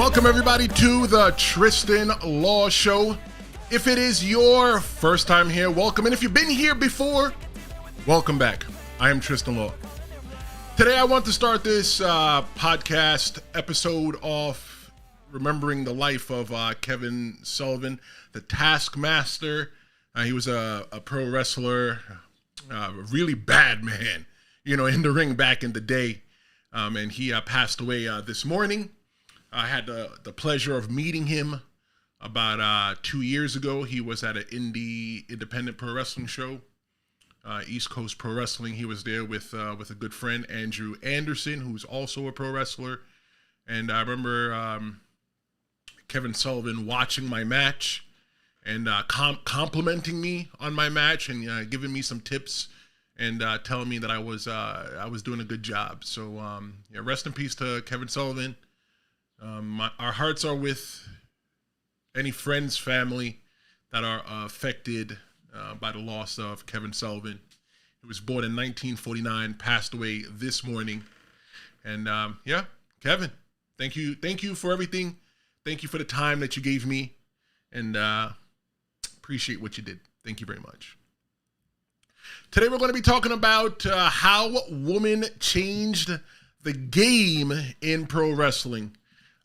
Welcome everybody to the Tristen Law Show. If it is your first time here, welcome. And if you've been here before, welcome back. I am Tristen Law. Today I want to start this podcast episode off remembering the life of Kevin Sullivan, the Taskmaster. He was a pro wrestler, a really bad man, in the ring back in the day. And he passed away this morning. I had the pleasure of meeting him about 2 years ago. He was at an independent pro wrestling show, East Coast Pro Wrestling. He was there with a good friend, Andrew Anderson, who's also a pro wrestler. And I remember Kevin Sullivan watching my match and complimenting me on my match and giving me some tips and telling me that I was doing a good job. So rest in peace to Kevin Sullivan. Our hearts are with any friends, family that are affected by the loss of Kevin Sullivan. He was born in 1949, passed away this morning. And Kevin, thank you for everything. Thank you for the time that you gave me, and appreciate what you did. Thank you very much. Today we're going to be talking about how women changed the game in pro wrestling.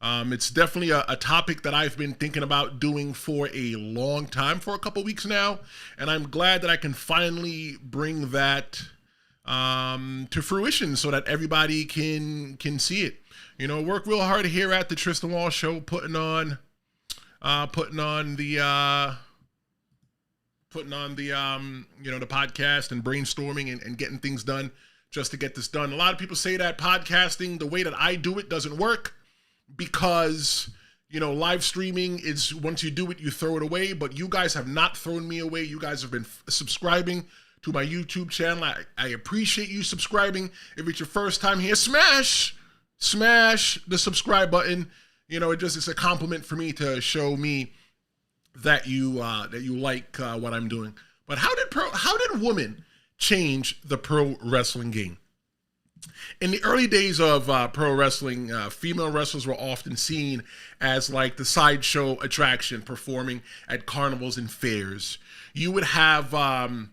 It's definitely a topic that I've been thinking about doing for a long time, for a couple weeks now, and I'm glad that I can finally bring that to fruition so that everybody can see it. Work real hard here at the Tristen Law Show, putting on the the podcast and brainstorming and getting things done just to get this done. A lot of people say that podcasting, the way that I do it, doesn't work. Because, live streaming is, once you do it, you throw it away. But you guys have not thrown me away. You guys have been subscribing to my YouTube channel. I appreciate you subscribing. If it's your first time here, smash the subscribe button. It's a compliment for me to show me that you like what I'm doing. But how did women change the pro wrestling game? In the early days of pro wrestling, female wrestlers were often seen as like the sideshow attraction, performing at carnivals and fairs. You would have the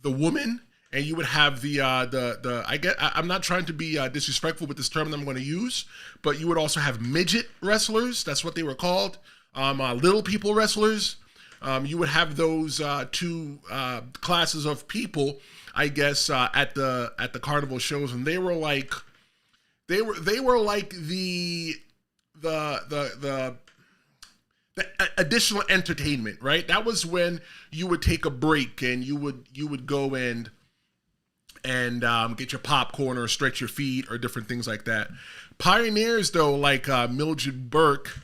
woman, and you would have I'm not trying to be disrespectful with this term that I'm going to use, but you would also have midget wrestlers. That's what they were called. Little people wrestlers. You would have those two classes of people, I guess, at the carnival shows, and they were like the additional entertainment, right? That was when you would take a break and you would go and get your popcorn or stretch your feet or different things like that. Pioneers, though, like Mildred Burke,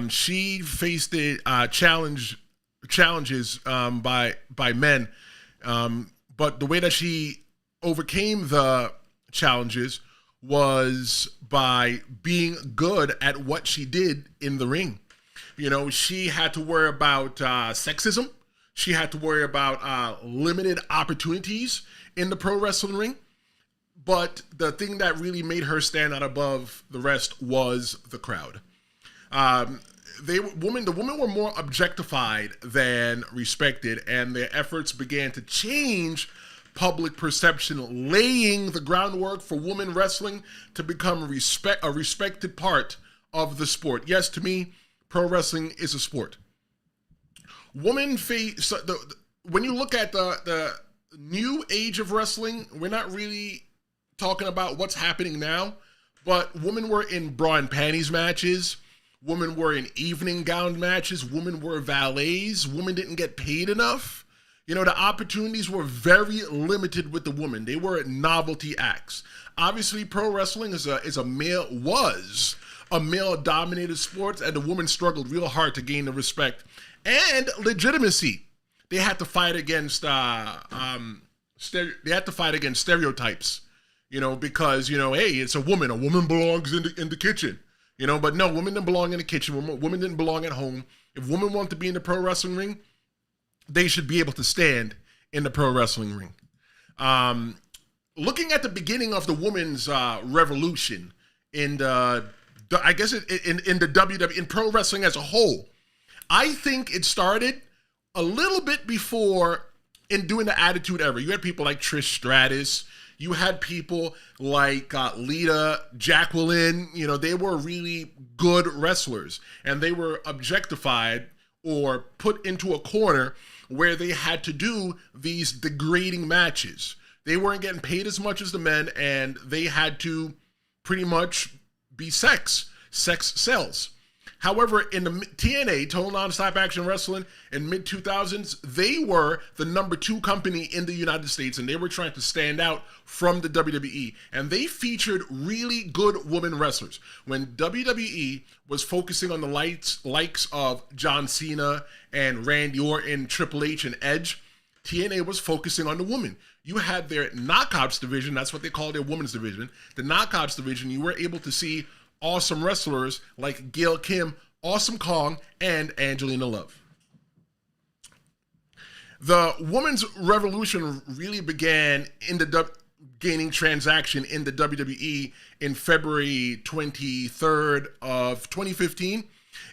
she faced challenges by men, but the way that she overcame the challenges was by being good at what she did in the ring. She had to worry about sexism. She had to worry about limited opportunities in the pro wrestling ring. But the thing that really made her stand out above the rest was the crowd. The women were more objectified than respected, and their efforts began to change public perception, laying the groundwork for women wrestling to become a respected part of the sport. Yes, to me, pro wrestling is a sport. When you look at the new age of wrestling, we're not really talking about what's happening now, but women were in bra and panties matches. Women were in evening gown matches. Women were valets. Women didn't get paid enough. The opportunities were very limited with the women. They were novelty acts. Obviously, pro wrestling was a male-dominated sport, and the women struggled real hard to gain the respect and legitimacy. They had to fight against stereotypes. Because hey, it's a woman. A woman belongs in the kitchen. But no, women didn't belong in the kitchen. Women didn't belong at home. If women want to be in the pro wrestling ring, they should be able to stand in the pro wrestling ring. Looking at the beginning of the women's revolution in the I guess in the WWE, in pro wrestling as a whole. I think it started a little bit before in doing the Attitude Era. You had people like Trish Stratus. You had people like Lita, Jacqueline. You know, they were really good wrestlers, and they were objectified or put into a corner where they had to do these degrading matches. They weren't getting paid as much as the men, and they had to pretty much be sex sells. However, in the TNA, Total Nonstop Action Wrestling, in mid-2000s, they were the number 2 company in the United States, and they were trying to stand out from the WWE. And they featured really good women wrestlers. When WWE was focusing on the likes of John Cena and Randy Orton, Triple H, and Edge, TNA was focusing on the women. You had their Knockouts division, that's what they call their women's division. The Knockouts division, you were able to see awesome wrestlers like Gail Kim, Awesome Kong, and Angelina Love. The women's revolution really began in the gaining transaction in the WWE in February 23rd of 2015.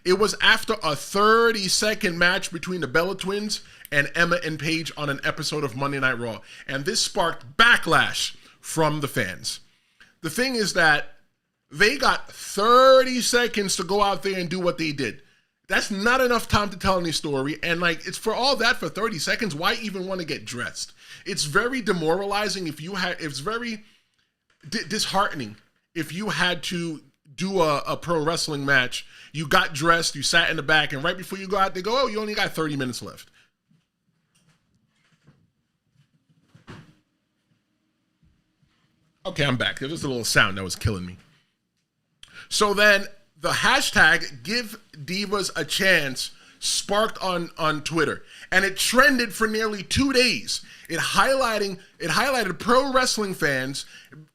It was after a 30-second match between the Bella Twins and Emma and Paige on an episode of Monday Night Raw. And this sparked backlash from the fans. The thing is that they got 30 seconds to go out there and do what they did. That's not enough time to tell any story. And like, it's for all that for 30 seconds, why even want to get dressed? It's very demoralizing it's very disheartening if you had to do a pro wrestling match. You got dressed, you sat in the back, and right before you go out, they go, oh, you only got 30 minutes left. Okay, I'm back. There was a little sound that was killing me. So then the hashtag Give Divas a Chance sparked on Twitter, and it trended for nearly 2 days. It highlighted pro wrestling fans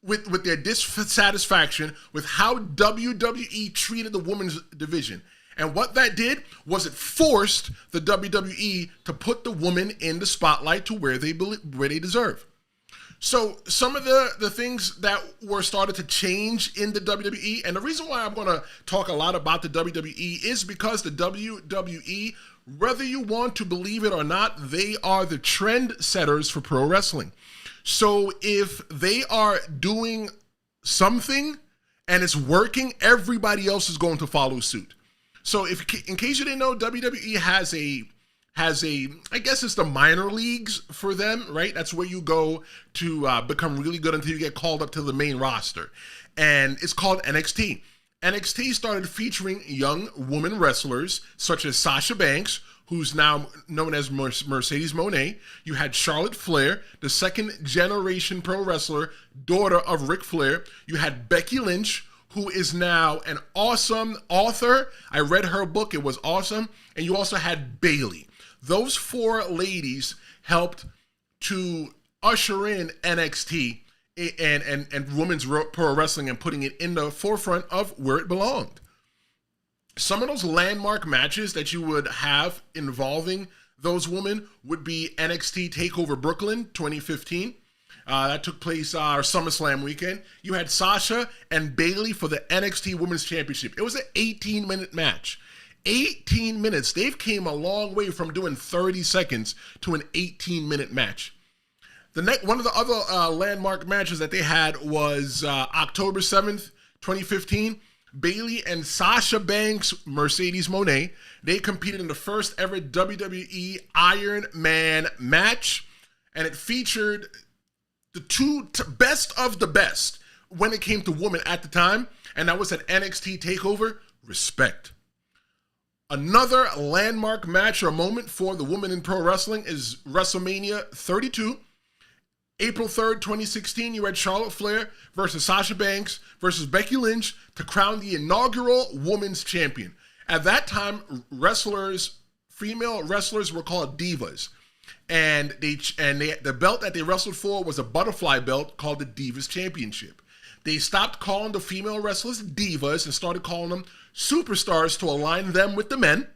with their dissatisfaction with how WWE treated the women's division. And what that did was it forced the WWE to put the women in the spotlight to where they deserve. So some of the things that were started to change in the WWE, and the reason why I'm going to talk a lot about the WWE is because the WWE, whether you want to believe it or not, they are the trend setters for pro wrestling. So if they are doing something and it's working, everybody else is going to follow suit. So in case you didn't know, WWE has a, I guess it's the minor leagues for them, right? That's where you go to become really good until you get called up to the main roster. And it's called NXT. NXT started featuring young women wrestlers such as Sasha Banks, who's now known as Mercedes Moné. You had Charlotte Flair, the second generation pro wrestler, daughter of Ric Flair. You had Becky Lynch, who is now an awesome author. I read her book, it was awesome. And you also had Bayley. Those 4 ladies helped to usher in NXT and women's pro wrestling and putting it in the forefront of where it belonged. Some of those landmark matches that you would have involving those women would be NXT TakeOver Brooklyn 2015. That took place our SummerSlam weekend. You had Sasha and Bayley for the NXT Women's Championship. It was an 18-minute match. 18 minutes. They've came a long way from doing 30 seconds to an 18-minute match. One of the other landmark matches that they had was October 7th, 2015. Bayley and Sasha Banks, Mercedes Moné, they competed in the first ever WWE Iron Man match, and it featured the two best of the best when it came to women at the time, and that was at NXT TakeOver. Respect. Another landmark match or moment for the women in pro wrestling is WrestleMania 32. April 3rd, 2016, you had Charlotte Flair versus Sasha Banks versus Becky Lynch to crown the inaugural women's champion. At that time, female wrestlers were called divas. And the belt that they wrestled for was a butterfly belt called the Divas Championship. They stopped calling the female wrestlers divas and started calling them superstars to align them with the men.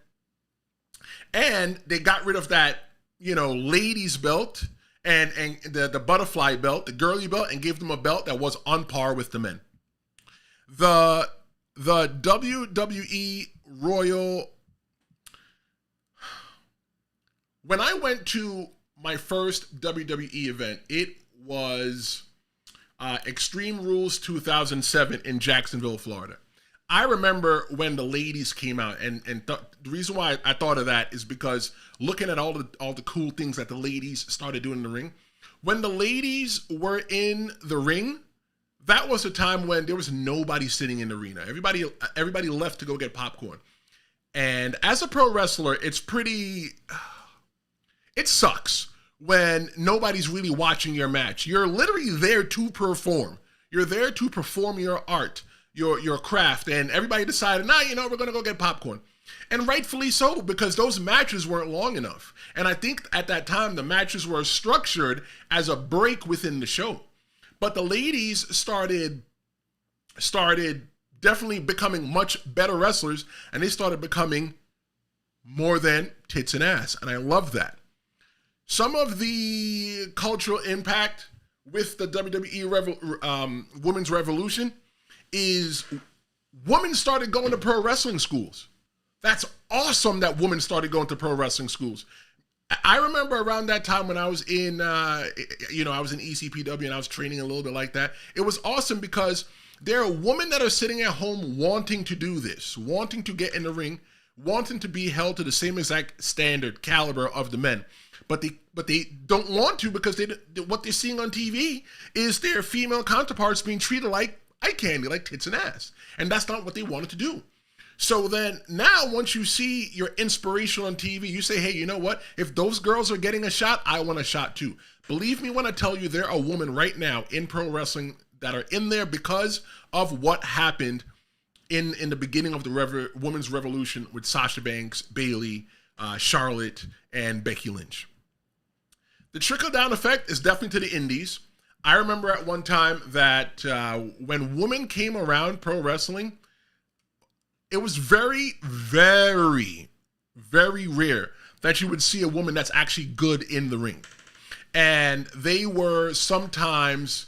And they got rid of that, ladies belt and the butterfly belt, the girly belt, and gave them a belt that was on par with the men. The the WWE Royal. When I went to my first WWE event, it was Extreme Rules 2007 in Jacksonville, Florida. I remember when the ladies came out, and the reason why I thought of that is because looking at all the cool things that the ladies started doing in the ring. When the ladies were in the ring, that was a time when there was nobody sitting in the arena. Everybody left to go get popcorn. And as a pro wrestler, it sucks when nobody's really watching your match. You're literally there to perform. You're there to perform your art, your craft, and everybody decided, we're going to go get popcorn. And rightfully so, because those matches weren't long enough. And I think at that time, the matches were structured as a break within the show. But the ladies started definitely becoming much better wrestlers, and they started becoming more than tits and ass. And I love that. Some of the cultural impact with the WWE Women's Revolution is women started going to pro wrestling schools. That's awesome that women started going to pro wrestling schools. I remember around that time when I was in, I was in ECPW and I was training a little bit like that. It was awesome because there are women that are sitting at home wanting to do this, wanting to get in the ring, wanting to be held to the same exact standard caliber of the men. But they don't want to because what they're seeing on TV is their female counterparts being treated like eye candy, like tits and ass. And that's not what they wanted to do. So then now once you see your inspiration on TV, you say, hey, you know what? If those girls are getting a shot, I want a shot too. Believe me when I tell you there are women right now in pro wrestling that are in there because of what happened in the beginning of the women's revolution with Sasha Banks, Bayley, Charlotte, and Becky Lynch. The trickle-down effect is definitely to the indies. I remember at one time that when women came around pro wrestling, it was very, very, very rare that you would see a woman that's actually good in the ring. And they were sometimes,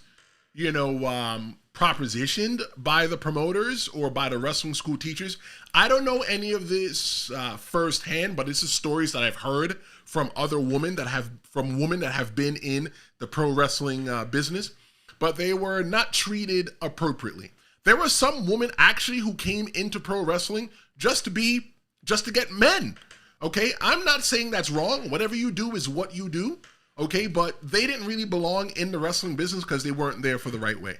propositioned by the promoters or by the wrestling school teachers. I don't know any of this firsthand, but this is stories that I've heard from women that have been in the pro wrestling business, but they were not treated appropriately. There were some women actually who came into pro wrestling just to get men. Okay, I'm not saying that's wrong. Whatever you do is what you do. Okay, but they didn't really belong in the wrestling business because they weren't there for the right way.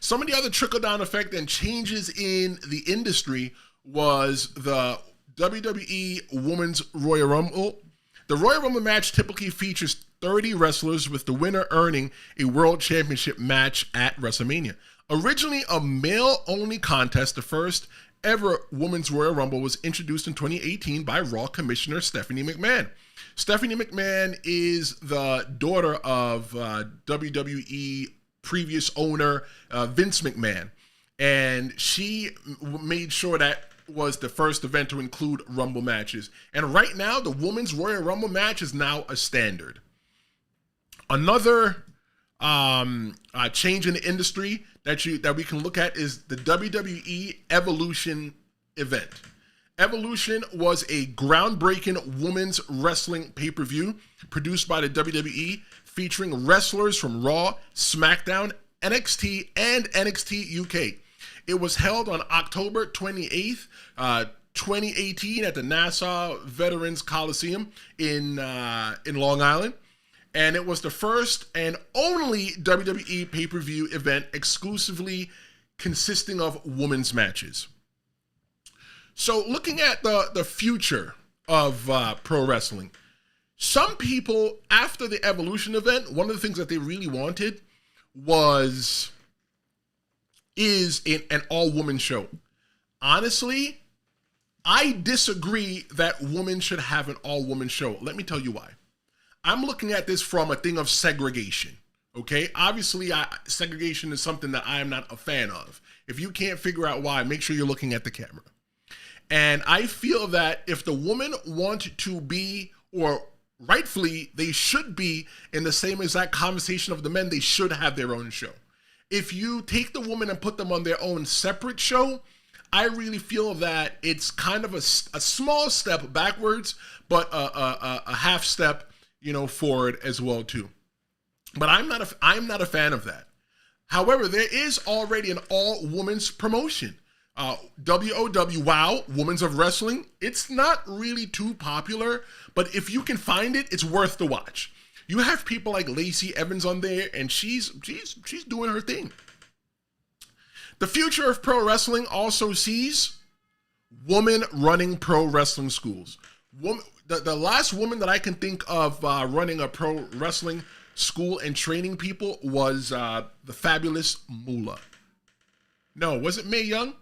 Some of the other trickle-down effect and changes in the industry was the WWE Women's Royal Rumble. The Royal Rumble match typically features 30 wrestlers, with the winner earning a world championship match at WrestleMania. Originally a male-only contest, the first ever Women's Royal Rumble was introduced in 2018 by Raw Commissioner Stephanie McMahon. Stephanie McMahon is the daughter of WWE previous owner Vince McMahon, and she made sure that was the first event to include Rumble matches. And right now, the Women's Royal Rumble match is now a standard. Another change in the industry that we can look at is the WWE Evolution event. Evolution was a groundbreaking women's wrestling pay-per-view produced by the WWE, featuring wrestlers from Raw, SmackDown, NXT, and NXT UK. It was held on October 28th, 2018 at the Nassau Veterans Coliseum in Long Island. And it was the first and only WWE pay-per-view event exclusively consisting of women's matches. So looking at the future of pro wrestling, some people, after the Evolution event, one of the things that they really wanted is an all-woman show. Honestly, I disagree that women should have an all-woman show. Let me tell you why. I'm looking at this from a thing of segregation, okay? Obviously, segregation is something that I am not a fan of. If you can't figure out why, make sure you're looking at the camera. And I feel that if the women want to be, or rightfully, they should be in the same exact conversation of the men, they should have their own show. if you take the woman and put them on their own separate show, I really feel that it's kind of a small step backwards, but a half step, forward as well too. But I'm not a fan of that. However, there is already an all-women's promotion. WOW, Wow, Women's of Wrestling. It's not really too popular, but if you can find it, it's worth the watch. You have people like Lacey Evans on there, and she's doing her thing. The future of pro wrestling also sees women running pro wrestling schools. The last woman that I can think of running a pro wrestling school and training people was the fabulous Moolah. No, was it Mae Young?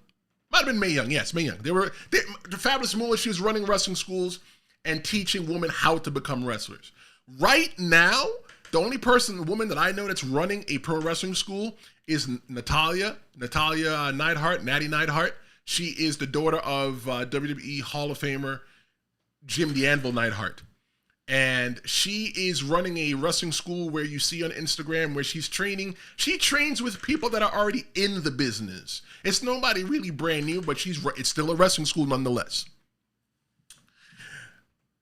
Might have been Mae Young. Yes, Mae Young. The fabulous Moolah. She was running wrestling schools and teaching women how to become wrestlers. Right now, the only woman that I know that's running a pro wrestling school is Natalia Neidhart, Natty Neidhart. She is the daughter of WWE Hall of Famer Jim the Anvil Neidhart. And she is running a wrestling school where you see on Instagram where she's training. She trains with people that are already in the business. It's nobody really brand new, but it's still a wrestling school nonetheless.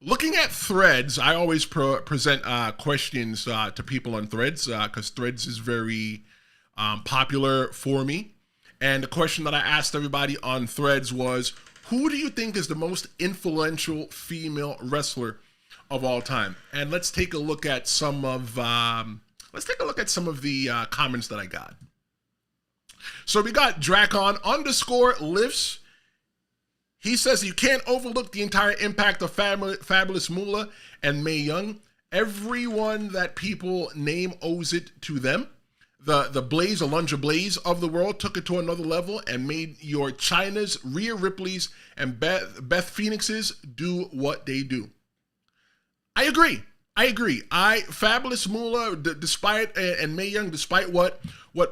Looking at Threads, I always present questions to people on Threads because Threads is very popular for me. And the question that I asked everybody on Threads was, who do you think is the most influential female wrestler of all time? And let's take a look at some of the comments that I got. So we got Drakon_lifts. He says you can't overlook the entire impact of Fabulous Moolah and Mae Young. Everyone that people name owes it to them. The Blaze, Alundra Blaze of the world took it to another level and made your Chynas, Rhea Ripleys, and Beth Phoenixes do what they do. I agree. Fabulous Moolah, despite and Mae Young, despite what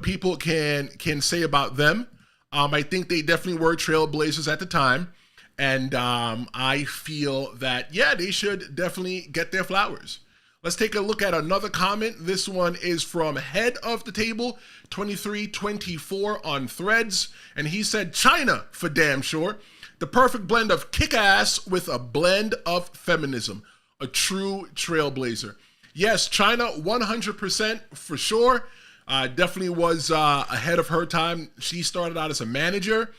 people can say about them, I think they definitely were trailblazers at the time, and I feel that they should definitely get their flowers. Let's take a look at another comment. This one is from Head of the Table 2324 on Threads, and he said Chyna for damn sure. The perfect blend of kick-ass with a blend of feminism. A true trailblazer. Yes, Chyna 100% for sure. Definitely was ahead of her time. She started out as a manager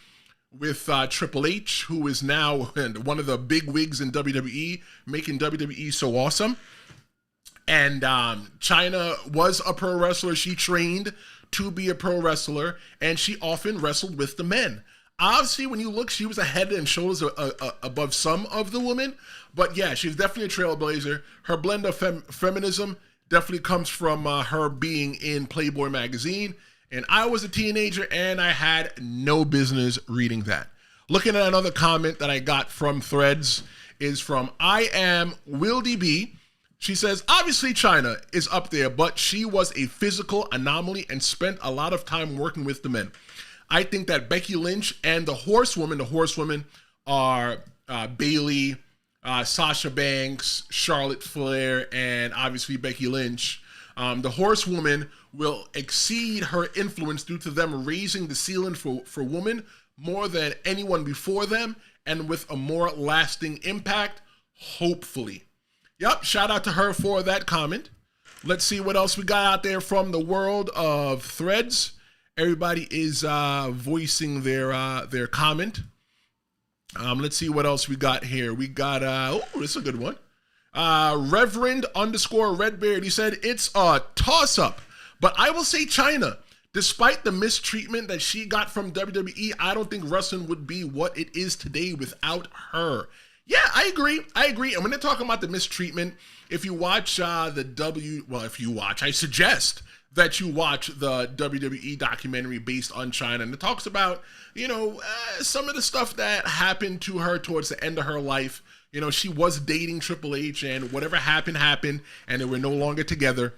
with Triple H, who is now one of the big wigs in WWE, making WWE so awesome. And Chyna was a pro wrestler. She trained to be a pro wrestler, and she often wrestled with the men. Obviously, when you look, she was a head and shoulders above some of the women. But yeah, she's definitely a trailblazer. Her blend of feminism definitely comes from her being in Playboy magazine. And I was a teenager, and I had no business reading that. Looking at another comment that I got from Threads is from I Am Wildy B. She says, obviously Chyna is up there, but she was a physical anomaly and spent a lot of time working with the men. I think that Becky Lynch and the Horsewomen are Bayley, Sasha Banks, Charlotte Flair, and obviously Becky Lynch. The Horsewoman will exceed her influence due to them raising the ceiling for women more than anyone before them and with a more lasting impact, hopefully. Yep, shout out to her for that comment. Let's see what else we got out there from the world of Threads. Everybody is voicing their comment. Let's see what else we got here. We got, this is a good one. Reverend_Redbeard, he said, it's a toss-up, but I will say Chyna. Despite the mistreatment that she got from WWE, I don't think wrestling would be what it is today without her. Yeah, I agree. And when they're talking about the mistreatment, if you watch I suggest that you watch the WWE documentary based on Chyna, and it talks about, some of the stuff that happened to her towards the end of her life. She was dating Triple H, and whatever happened, and they were no longer together.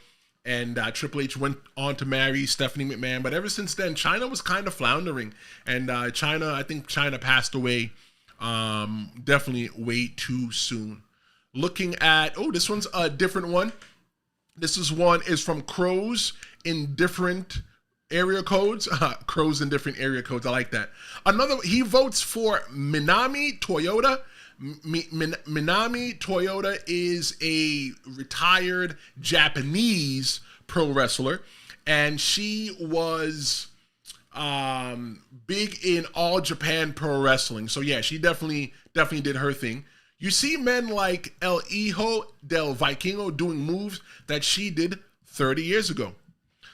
And Triple H went on to marry Stephanie McMahon. But ever since then, Chyna was kind of floundering. And I think Chyna passed away definitely way too soon. Looking at, this one's a different one. This is from Crows Indifferent area codes. Crows in different area codes. I like that. He votes for Minami Toyota. Minami Toyota is a retired Japanese pro wrestler, and she was big in All Japan Pro Wrestling. So yeah, she definitely did her thing. You see men like El Hijo del Vikingo doing moves that she did 30 years ago.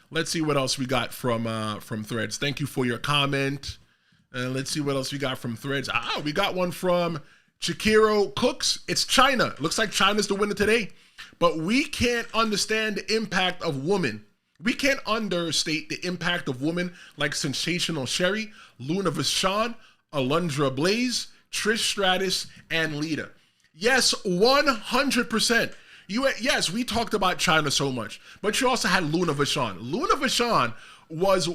Let's see what else we got from Threads. Thank you for your comment. Let's see what else we got from Threads. We got one from Chikiro Cooks. It's China. Looks like China's the winner today. But we can't understand the impact of women. We can't understate the impact of women like Sensational Sherry, Luna Vachon, Alundra Blaze, Trish Stratus, and Lita. Yes, 100%. Yes, we talked about China so much, but you also had Luna Vachon. Luna Vachon was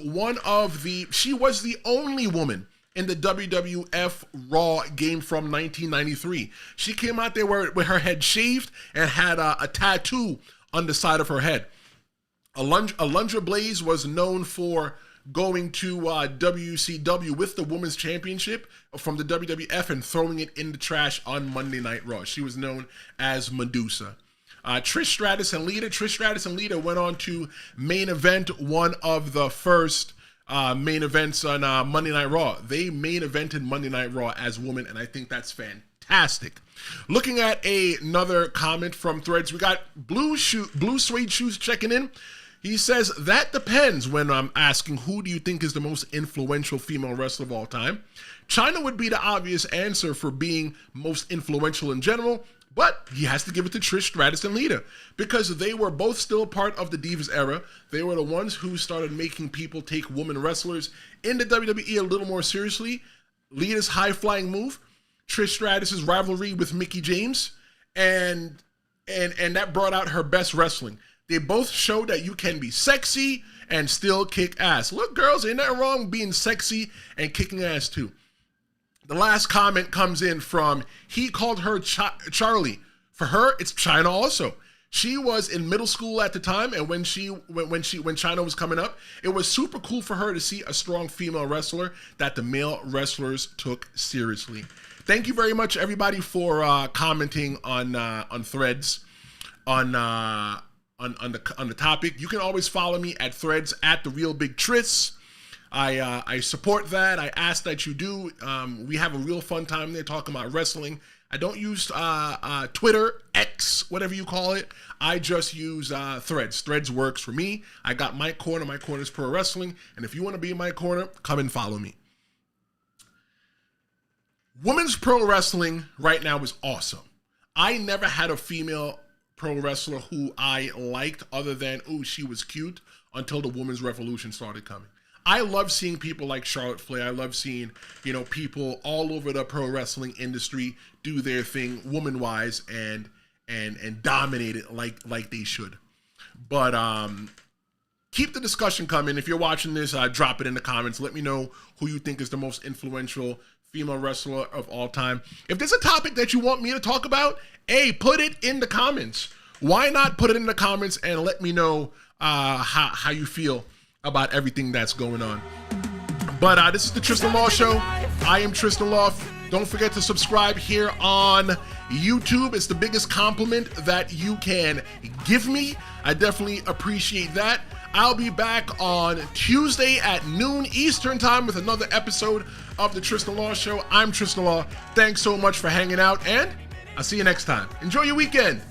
she was the only woman in the WWF Raw game from 1993. She came out there with her head shaved and had a tattoo on the side of her head. Alundra Blaze was known for going to WCW with the Women's Championship from the WWF and throwing it in the trash on Monday Night Raw. She was known as Medusa. Trish Stratus and Lita went on to main event one of the first main events on Monday Night Raw. They main evented Monday Night Raw as women, and I think that's fantastic. Looking at another comment from Threads, we got Blue Suede Shoes checking in. He says, that depends when I'm asking who do you think is the most influential female wrestler of all time. China would be the obvious answer for being most influential in general, but he has to give it to Trish Stratus and Lita because they were both still part of the Divas era. They were the ones who started making people take women wrestlers in the WWE a little more seriously. Lita's high-flying move, Trish Stratus's rivalry with Mickie James, and that brought out her best wrestling. They both showed that you can be sexy and still kick ass. Look, girls, ain't nothing wrong being sexy and kicking ass too. The last comment comes in from, he called her Charlie. For her, it's China also. She was in middle school at the time, and when China was coming up, it was super cool for her to see a strong female wrestler that the male wrestlers took seriously. Thank you very much, everybody, for commenting on Threads on the topic. You can always follow me at Threads at The Real Big Tris. I support that. I ask that you do. We have a real fun time there talking about wrestling. I don't use Twitter, X, whatever you call it. I just use Threads. Threads works for me. I got my corner. My corner is pro wrestling. And if you want to be in my corner, come and follow me. Women's pro wrestling right now is awesome. I never had a female pro wrestler who I liked other than, she was cute, until the women's revolution started coming. I love seeing people like Charlotte Flair. I love seeing, people all over the pro wrestling industry do their thing woman-wise and dominate it like they should. But keep the discussion coming. If you're watching this, drop it in the comments. Let me know who you think is the most influential female wrestler of all time. If there's a topic that you want me to talk about, put it in the comments. Why not put it in the comments and let me know how you feel about everything that's going on. But this is the Tristen Law Show. I am Tristen Law. Don't forget to subscribe here on YouTube. It's the biggest compliment that you can give me. I definitely appreciate that. I'll be back on Tuesday at noon Eastern time with another episode of the Tristen Law Show. I'm Tristen Law. Thanks so much for hanging out, and I'll see you next time. Enjoy your weekend.